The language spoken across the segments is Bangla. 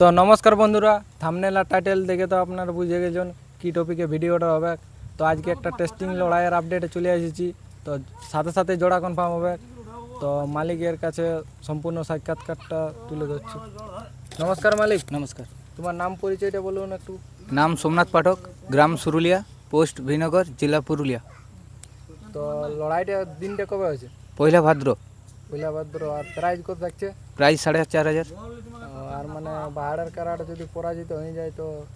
তো নমস্কার বন্ধুরা, থাম্বনেল আর টাইটেল দেখে তো আপনারা বুঝে গেছেন কি টপিকে ভিডিওটা হবে। তো আজকে একটা টেস্টিং লড়াইয়ের আপডেটে চলে এসেছি। তো সাথে সাথে জোড়া কনফার্ম হবে। তো মালিকের কাছে সম্পূর্ণ সাক্ষাৎকারটা তুলে ধরছি। নমস্কার মালিক। নমস্কার। তোমার নাম পরিচয়টা বলুন একটু। নাম সোমনাথ পাঠক, গ্রাম সুরুলিয়া, পোস্ট ভিনগর, জেলা পুরুলিয়া। তো লড়াইটা দিনটা কবে হয়েছে? পয়লা ভাদ্র। পয়লা ভাদ্র। আর প্রাইজ কত থাকছে? প্রাইস 4,500। আর মানে বাহারের কারাটা যদি পরাজিত হয়ে যায়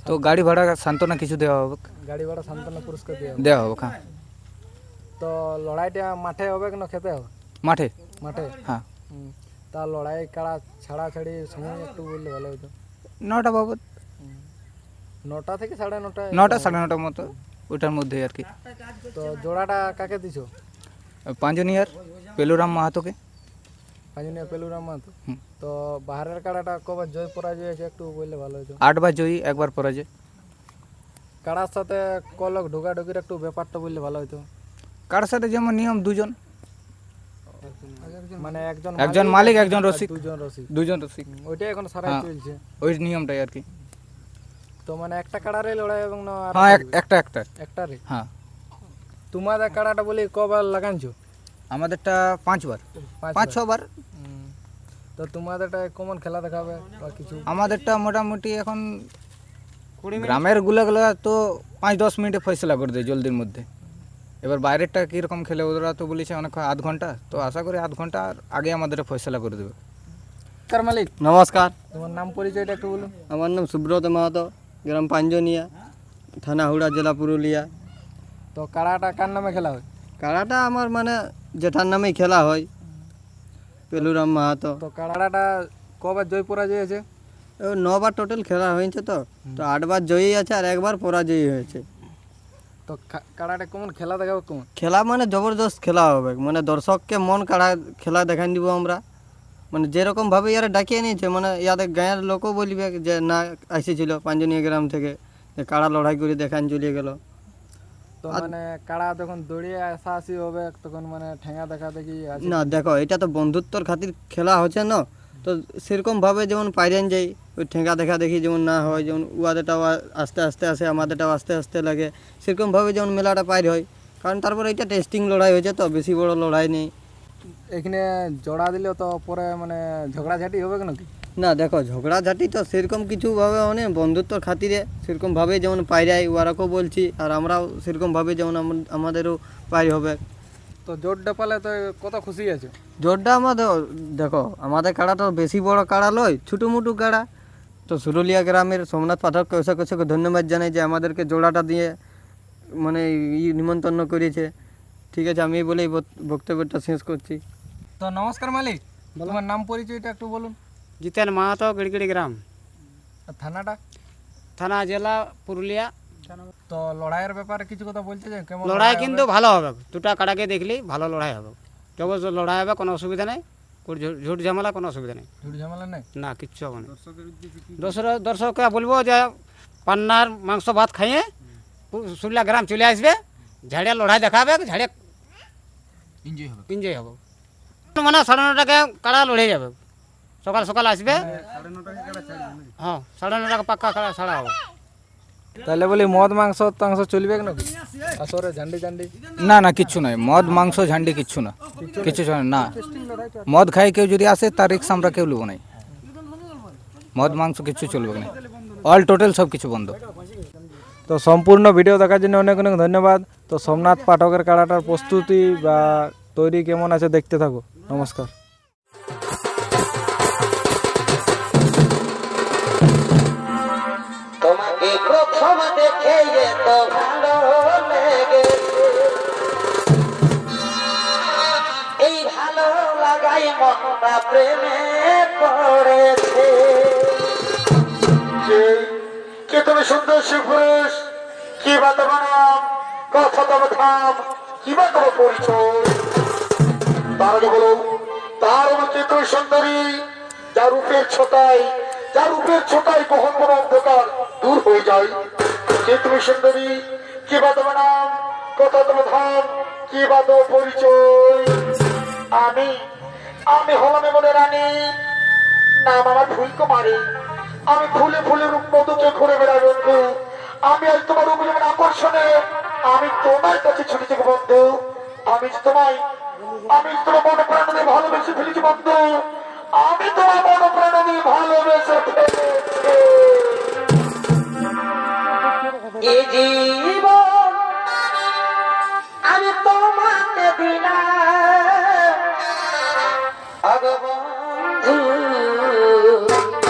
তো গাড়ি ভাড়া সান্ত্বনা কিছু দেওয়া হবে। গাড়ি ভাড়া সান্ত্বনা পুরস্কার দেওয়া হবে। হ্যাঁ। তো লড়াইটা মাঠে হবে না খেতে হবে? মাঠে। মাঠে। হ্যাঁ। তা লড়াই কাড়া ছাড়াছাড়ি সময় একটু বললে ভালো হতো। 9টা বাবদ। 9টা থেকে 9:30? 9টা 9:30 মতো, ওটার মধ্যে আর কি। তো জোড়াটা কাকে দিছো? পাঁচনিয়ার পেলুরাম মাহাতোকে। পাঁচনিয়া পেলুরাম মাহাতো। তো বাহারের কাড়াটা কবে জয় পরাজয় হয়েছে একটু বললে ভালো হতো। 8 বার জয়ী, একবার পরাজয়। কাড়ার সাথে কলক ঢোকাঢুকির একটু ব্যাপারটা বললে ভালো হতো। কার সাথে যেমন নিয়ম দুজন, মানে একজন মালিক একজন রসিক, দুজন রসিক। ওইটাই এখন সারাই হ্যাঁ, চলছে। ওই নিয়মটাই আর কি। তো মানে একটা কাড়ারে লড়াই এবং না হ্যাঁ, একটারে। হ্যাঁ। তোমাদের কাড়াটা বলি কবার লাগানছো? আমাদেরটা 5 বার, 5-6 বার। তো তোমাদেরটা কেমন খেলা দেখাবে বা কিছু? আমাদেরটা মোটামুটি এখন গ্রামের গুলাগুলো তো 5-10 মিনিটে ফয়সলা করে দেয় জলদির মধ্যে। এবার বাইরেরটা কীরকম খেলে ওরা তো বলেছে অনেক আধ ঘন্টা, তো আশা করি আধ ঘন্টা আগে আমাদের ফয়সলা করে দেবে। কার মালিক? নমস্কার। তোমার নাম পরিচয়টা একটু বলুন। আমার নাম সুব্রত মাহাতো, গ্রাম পাঞ্জনিয়া, থানা হুড়া, জেলা পুরুলিয়া। তো কাড়াটা কার নামে খেলা হয়? কাড়াটা আমার মানে জেঠার নামেই খেলা হয়, পেলুরাম মাহাতো। তো কাড়াটা কবার জয় পরাজয় হয়েছে? 9 বার টোটাল খেলা হয়েছে। তো 8 বার জয়ী আছে আর একবার পরাজয়ী হয়েছে। তো কাড়াটা কেমন খেলা দেখাবে? কেমন খেলা মানে জবরদস্ত খেলা হবে, মানে দর্শককে মন কাড়া খেলা দেখান দিব আমরা। মানে যেরকমভাবে ইয়ারা ডাকিয়ে নিয়েছে, মানে ইয়াদের গাঁয়ের লোকও বলবে যে না এসেছিল পাঞ্জনিয়া গ্রাম থেকে, যে কাড়া লড়াই করে দেখান চলে গেল। তো মানে কাড়া যখন দৌড়িয়ে আসি হবে তখন মানে ঠেঙা দেখা দেখি আছে? না দেখো, এটা তো বন্ধুত্বর খাতির খেলা হচ্ছে না, তো সেরকমভাবে যেমন পাইরেন যাই ওই ঠেঙ্গা দেখা দেখি যেমন না হয়, যেমন উয়াদেরটাও আস্তে আস্তে আসে, আমাদেরটাও আস্তে আস্তে লাগে, সেরকমভাবে যেমন মেলাটা পাইর হয়। কারণ তারপরে এটা টেস্টিং লড়াই হয়েছে, তো বেশি বড় লড়াই নেই। এখানে জোড়া দিলে তো পরে মানে ঝগড়াঝাটি হবে নাকি? না দেখো, ঝগড়াঝাটি তো সেরকম কিছুভাবে অনেক বন্ধুত্বর খাতিরে সেরকমভাবে যেমন পাইরাই ওরাকেও বলছি, আর আমরাও সেরকমভাবে যেমন আমাদেরও পাই হবে। তো জোরটা পালে তো কত খুশি আছে। জোরটা আমাদের দেখো, আমাদের কাড়া তো বেশি বড় কাড়া লয়, ছোটোমুটো কাড়া। তো সুরুলিয়া গ্রামের সোমনাথ পাঠককে অসংখ্য ধন্যবাদ জানাই যে আমাদেরকে জোড়াটা দিয়ে মানে নিমন্ত্রণ করেছে। ঠিক আছে, আমি বলেই বক্তব্যটা শেষ করছি। তো নমস্কার মালিক, তোমার নাম পরিচয়টা একটু বলুন। জিতেন মাহাতো, গিড়গিড়ি গ্রাম, আর থানাটা? থানা জেলা পুরুলিয়া। তো লড়াইয়ের ব্যাপারে কিছু কথা বলতে চাই? কেমন লড়াই কিন্তু ভালো হবে, দুটা কাড়াকে দেখলেই ভালো লড়াই হবে, জবরদস্ত লড়াই হবে, কোনো অসুবিধা নেই, ঝুট ঝামেলা কোনো অসুবিধা নেই, ঝুড়ি ঝামেলা নেই? না কিচ্ছু হবে না। দর্শককে বলবো যে পান্নার মাংস ভাত খাইয়ে সুরলিয়া গ্রাম চলে আসবে, ঝাড়িয়া লড়াই দেখাবে, ঝাড়িয়া এনজয় হবে। মানে 9:30টাকে কাড়া লড়ে যাবে, সকাল সকাল আসবে। হ্যাঁ, 9:30টাকে পাক্কা কাড়া ছাড়া হবে। তাহলে বলি মদ মাংস টাংস চলবে নাকি আসরে? ঝান্ডি ঝান্ডি? না না, কিচ্ছু নাই, মদ মাংস ঝান্ডি কিচ্ছু না, কিছু না। মদ খাই কেউ যদি আসে তার রিক্স আমরা কেউ নেবো নাই। মদ মাংস কিছু চলবে না, অল টোটাল সব কিছু বন্ধ। তো সম্পূর্ণ ভিডিও দেখার জন্য অনেক অনেক ধন্যবাদ। তো সোমনাথ পাঠকের কাড়াটার প্রস্তুতি বা তৈরি কেমন আছে দেখতে থাকো। নমস্কার। তোমাকে প্রথম দেখে এত ভালো লেগেছে, এই ভালো লাগাই মনটা প্রেমে পড়েছে। কে তুমি সুন্দর সুপুরুষ, কি বা তোমার নাম, কথা তোমার ধাম, কি বা তোমার পরিচয়? তাহলে বলো, তার মধ্যে তুমি সুন্দরী, যার রূপের ছোটায় কখন কোন অন্ধকার দূর হয়ে যায়। কে তুমি সুন্দরী, কি বা তোমার নাম, কথা তোমার ধাম, কি বা তোমার পরিচয়? আমি হলাম এমন রানী, নাম আমার ভুল কুমারী, আমি ফুলে ফুলে রূপ মধুকে ঘুরে বেড়াই বন্ধু। আমি আজ তোমার রূপ যেমন আকর্ষণে আমি তোমার কাছে ছুটেছি গো বন্ধু। আমি যে তোমায় আমি তোমার মন প্রাণ দিয়ে ভালোবেসে ফেলেছি বন্ধু। আমি তোমার মন প্রাণ দিয়ে ভালোবেসে ফেলেছি। এ জীবন আমি তোমাকে দিলাম ভগবান